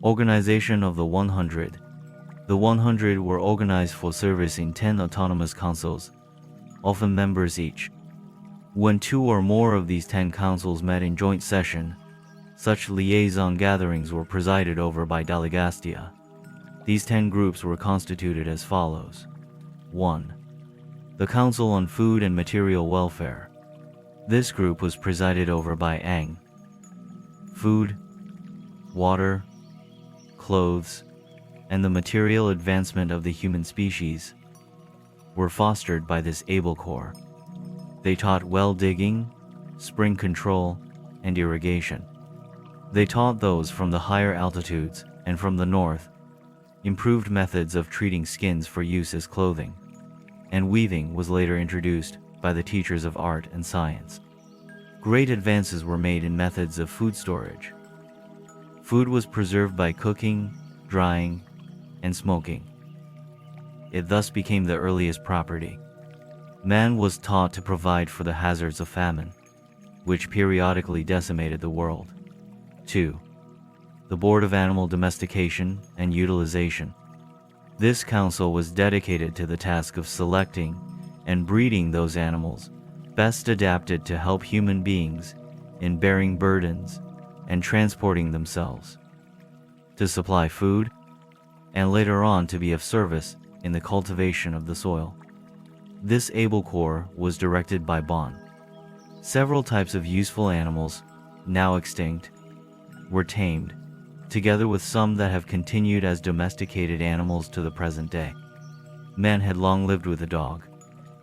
Organization of the 100. The 100 were organized for service in 10 autonomous councils, often members each. When 2 or more of these 10 councils met in joint session, such liaison gatherings were presided over by Daligastia. These 10 groups were constituted as follows. 1. The Council on Food and Material Welfare. This group was presided over by Ang. Food, water, clothes, and the material advancement of the human species were fostered by this able corps. They taught well digging, spring control, and irrigation. They taught those from the higher altitudes and from the north improved methods of treating skins for use as clothing, and weaving was later introduced by the teachers of art and science. Great advances were made in methods of food storage. Food was preserved by cooking, drying, and smoking. It thus became the earliest property. Man was taught to provide for the hazards of famine, which periodically decimated the world. 2. The Board of Animal Domestication and Utilization. This council was dedicated to the task of selecting and breeding those animals best adapted to help human beings in bearing burdens and transporting themselves, to supply food, and later on to be of service in the cultivation of the soil. This able corps was directed by Bon. Several types of useful animals, now extinct, were tamed, together with some that have continued as domesticated animals to the present day. Man had long lived with a dog,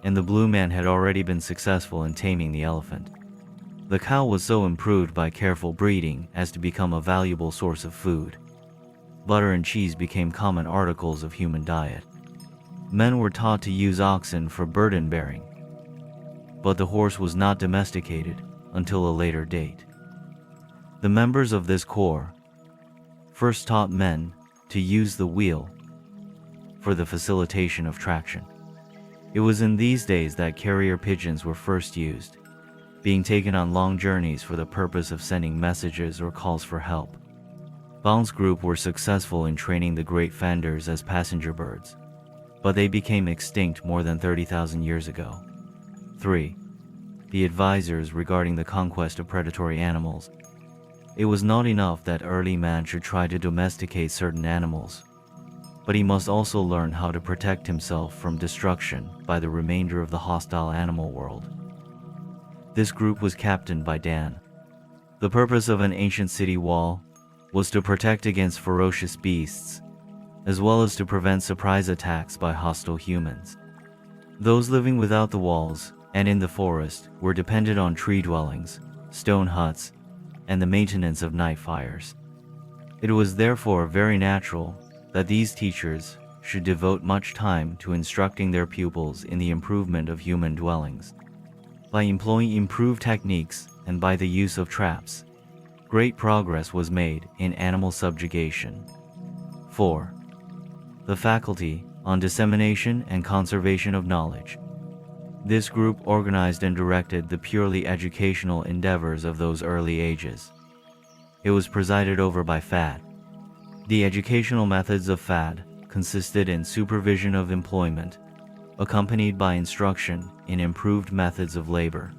and the blue man had already been successful in taming the elephant. The cow was so improved by careful breeding as to become a valuable source of food. Butter and cheese became common articles of human diet. Men were taught to use oxen for burden bearing, but the horse was not domesticated until a later date. The members of this corps first taught men to use the wheel for the facilitation of traction. It was in these days that carrier pigeons were first used, being taken on long journeys for the purpose of sending messages or calls for help. Bong's group were successful in training the great fanders as passenger birds, but they became extinct more than 30,000 years ago. 3. The advisors regarding the conquest of predatory animals. It was not enough that early man should try to domesticate certain animals, but he must also learn how to protect himself from destruction by the remainder of the hostile animal world. This group was captained by Dan. The purpose of an ancient city wall was to protect against ferocious beasts, as well as to prevent surprise attacks by hostile humans. Those living without the walls and in the forest were dependent on tree dwellings, stone huts, and the maintenance of night fires. It was therefore very natural that these teachers should devote much time to instructing their pupils in the improvement of human dwellings. By employing improved techniques and by the use of traps, great progress was made in animal subjugation. 4. The Faculty on Dissemination and Conservation of Knowledge. This group organized and directed the purely educational endeavors of those early ages. It was presided over by FAD. The educational methods of FAD consisted in supervision of employment, accompanied by instruction in improved methods of labor.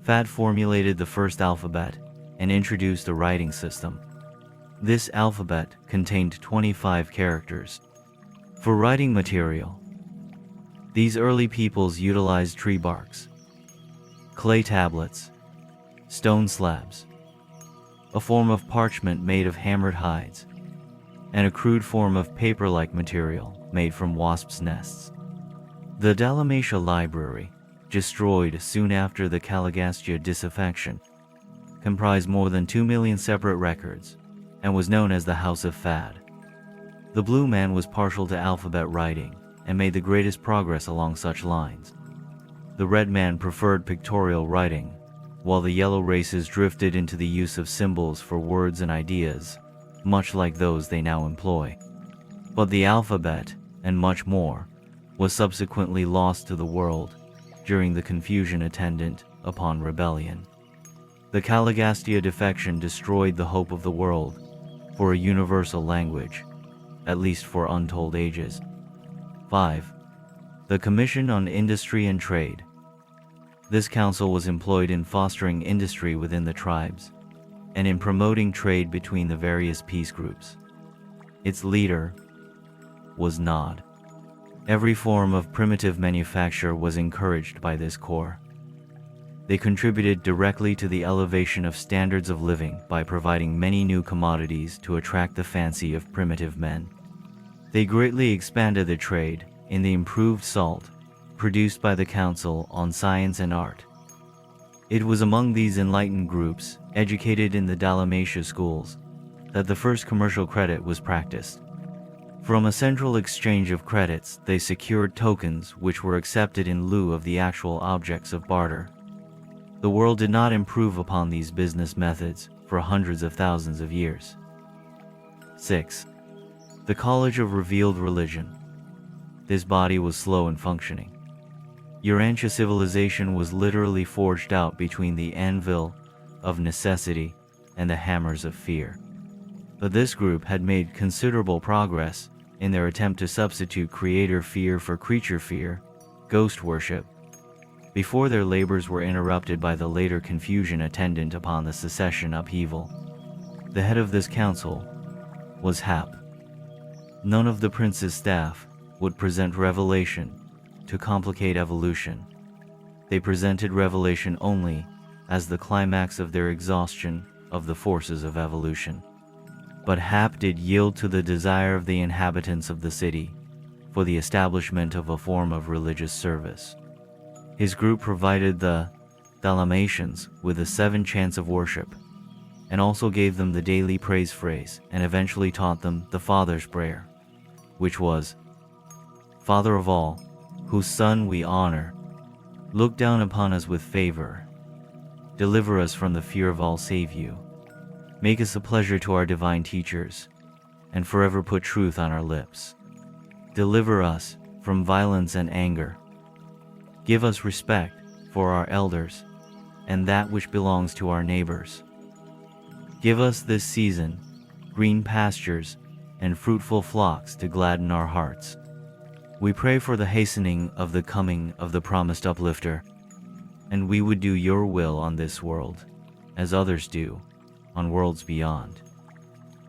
FAD formulated the first alphabet and introduced a writing system. This alphabet contained 25 characters. For writing material, these early peoples utilized tree barks, clay tablets, stone slabs, a form of parchment made of hammered hides, and a crude form of paper-like material made from wasps' nests. The Daligastia library, destroyed soon after the Daligastia disaffection, comprised more than 2 million separate records and was known as the House of Fad. The blue man was partial to alphabet writing and made the greatest progress along such lines. The red man preferred pictorial writing, while the yellow races drifted into the use of symbols for words and ideas, much like those they now employ. But the alphabet, and much more, was subsequently lost to the world during the confusion attendant upon rebellion. The Daligastia defection destroyed the hope of the world, for a universal language, at least for untold ages. 5. The Commission on Industry and Trade. This council was employed in fostering industry within the tribes, and in promoting trade between the various peace groups. Its leader was Nod. Every form of primitive manufacture was encouraged by this corps. They contributed directly to the elevation of standards of living by providing many new commodities to attract the fancy of primitive men. They greatly expanded the trade in the improved salt produced by the Council on Science and Art. It was among these enlightened groups, educated in the Daligastia schools, that the first commercial credit was practiced. From a central exchange of credits, they secured tokens which were accepted in lieu of the actual objects of barter. The world did not improve upon these business methods for hundreds of thousands of years. 6. The College of Revealed Religion. This body was slow in functioning. Urantia civilization was literally forged out between the anvil of necessity and the hammers of fear. But this group had made considerable progress in their attempt to substitute creator fear for creature fear, ghost worship, before their labors were interrupted by the later confusion attendant upon the secession upheaval. The head of this council was Hap. None of the prince's staff would present revelation to complicate evolution. They presented revelation only as the climax of their exhaustion of the forces of evolution. But Hap did yield to the desire of the inhabitants of the city for the establishment of a form of religious service. His group provided the Dalmatians with the 7 chants of worship, and also gave them the daily praise phrase, and eventually taught them the Father's prayer, which was, Father of all, whose Son we honor, look down upon us with favor. Deliver us from the fear of all, save you. Make us a pleasure to our divine teachers, and forever put truth on our lips. Deliver us from violence and anger. Give us respect for our elders, and that which belongs to our neighbors. Give us this season green pastures and fruitful flocks to gladden our hearts. We pray for the hastening of the coming of the promised uplifter, and we would do your will on this world, as others do on worlds beyond.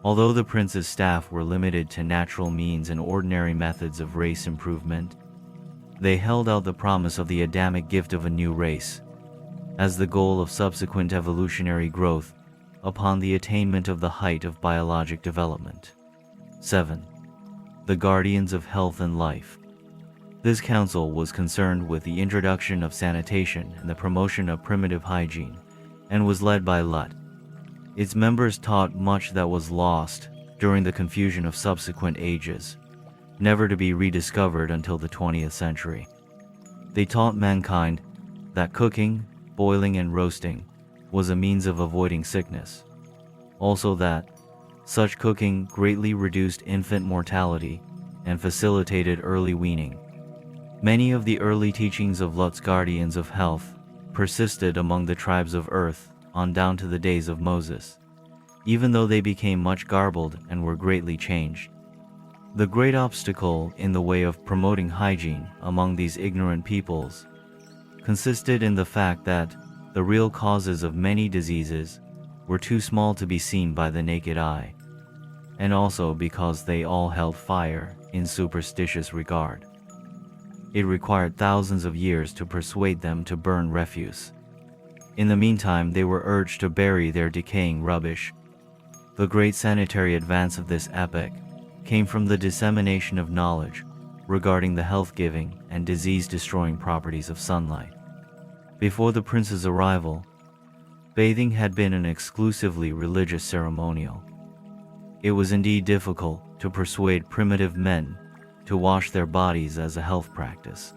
Although the prince's staff were limited to natural means and ordinary methods of race improvement, they held out the promise of the Adamic gift of a new race as the goal of subsequent evolutionary growth upon the attainment of the height of biologic development. 7. The Guardians of Health and Life. This council was concerned with the introduction of sanitation and the promotion of primitive hygiene, and was led by Lut. Its members taught much that was lost during the confusion of subsequent ages, never to be rediscovered until the 20th century. They taught mankind that cooking, boiling, and roasting was a means of avoiding sickness. Also that such cooking greatly reduced infant mortality and facilitated early weaning. Many of the early teachings of Lut's Guardians of Health persisted among the tribes of Earth on down to the days of Moses, even though they became much garbled and were greatly changed. The great obstacle in the way of promoting hygiene among these ignorant peoples consisted in the fact that the real causes of many diseases were too small to be seen by the naked eye, and also because they all held fire in superstitious regard. It required thousands of years to persuade them to burn refuse. In the meantime, they were urged to bury their decaying rubbish. The great sanitary advance of this epoch came from the dissemination of knowledge regarding the health-giving and disease-destroying properties of sunlight. Before the prince's arrival, bathing had been an exclusively religious ceremonial. It was indeed difficult to persuade primitive men to wash their bodies as a health practice.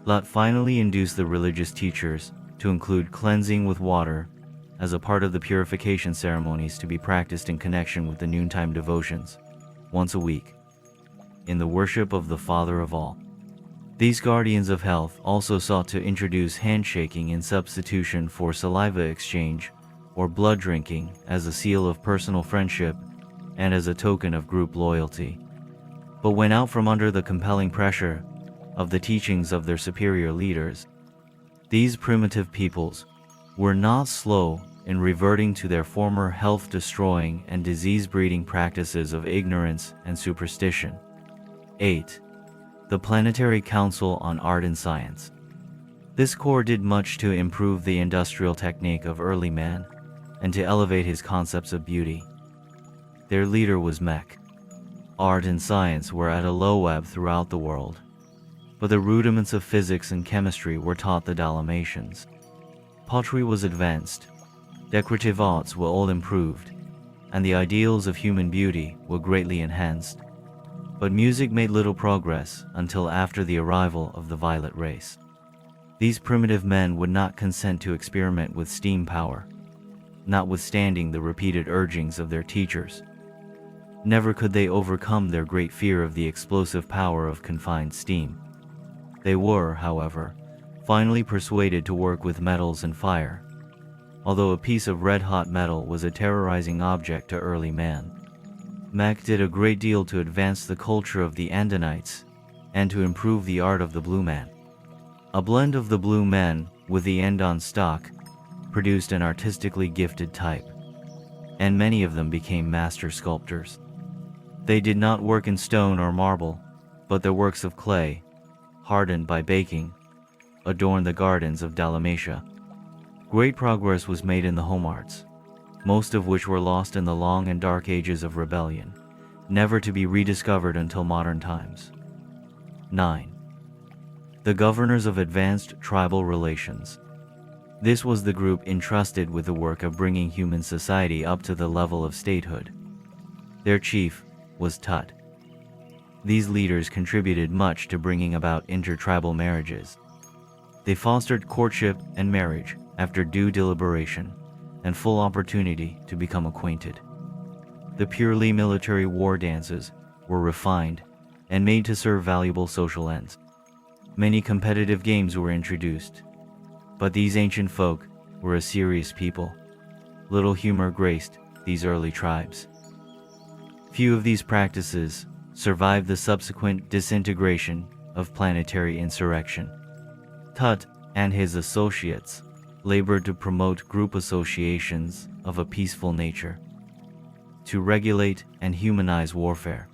Lut finally induced the religious teachers to include cleansing with water as a part of the purification ceremonies to be practiced in connection with the noontime devotions, once a week, in the worship of the Father of all. These guardians of health also sought to introduce handshaking in substitution for saliva exchange or blood drinking as a seal of personal friendship and as a token of group loyalty. But when out from under the compelling pressure of the teachings of their superior leaders, these primitive peoples were not slow in reverting to their former health-destroying and disease-breeding practices of ignorance and superstition. 8. The Planetary Council on Art and Science. This corps did much to improve the industrial technique of early man and to elevate his concepts of beauty. Their leader was Mech. Art and science were at a low ebb throughout the world, but the rudiments of physics and chemistry were taught the Dalmatians. Pottery was advanced, decorative arts were all improved, and the ideals of human beauty were greatly enhanced. But music made little progress until after the arrival of the violet race. These primitive men would not consent to experiment with steam power, notwithstanding the repeated urgings of their teachers. Never could they overcome their great fear of the explosive power of confined steam. They were, however, finally persuaded to work with metals and fire, although a piece of red-hot metal was a terrorizing object to early man. Mech did a great deal to advance the culture of the Andonites and to improve the art of the blue man. A blend of the blue men with the Andon stock produced an artistically gifted type, and many of them became master sculptors. They did not work in stone or marble, but their works of clay, hardened by baking, adorned the gardens of Dalmatia. Great progress was made in the home arts, most of which were lost in the long and dark ages of rebellion, never to be rediscovered until modern times. 9. The Governors of Advanced Tribal Relations. This was the group entrusted with the work of bringing human society up to the level of statehood. Their chief was Tut. These leaders contributed much to bringing about intertribal marriages. They fostered courtship and marriage after due deliberation and full opportunity to become acquainted. The purely military war dances were refined and made to serve valuable social ends. Many competitive games were introduced, but these ancient folk were a serious people. Little humor graced these early tribes. Few of these practices survived the subsequent disintegration of planetary insurrection. Tut and his associates labored to promote group associations of a peaceful nature, to regulate and humanize warfare,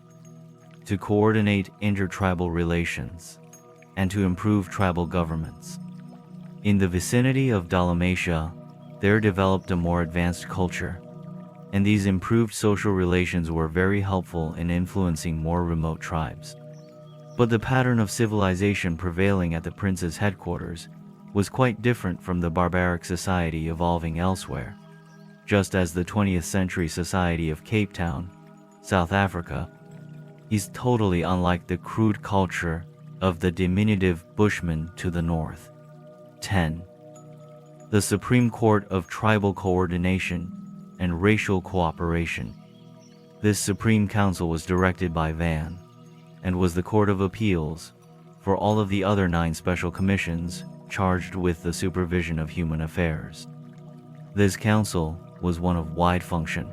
to coordinate intertribal relations, and to improve tribal governments. In the vicinity of Dalmatia, there developed a more advanced culture, and these improved social relations were very helpful in influencing more remote tribes. But the pattern of civilization prevailing at the prince's headquarters was quite different from the barbaric society evolving elsewhere, just as the 20th century society of Cape Town, South Africa, is totally unlike the crude culture of the diminutive Bushmen to the north. 10. The Supreme Court of Tribal Coordination and Racial Cooperation. This Supreme Council was directed by Van, and was the Court of Appeals for all of the other 9 special commissions charged with the supervision of human affairs. This council was one of wide function,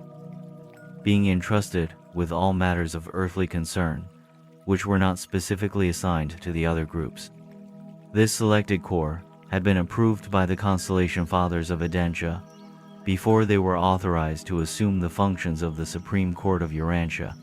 being entrusted with all matters of earthly concern, which were not specifically assigned to the other groups. This selected corps had been approved by the Constellation Fathers of Adentia before they were authorized to assume the functions of the Supreme Court of Urantia.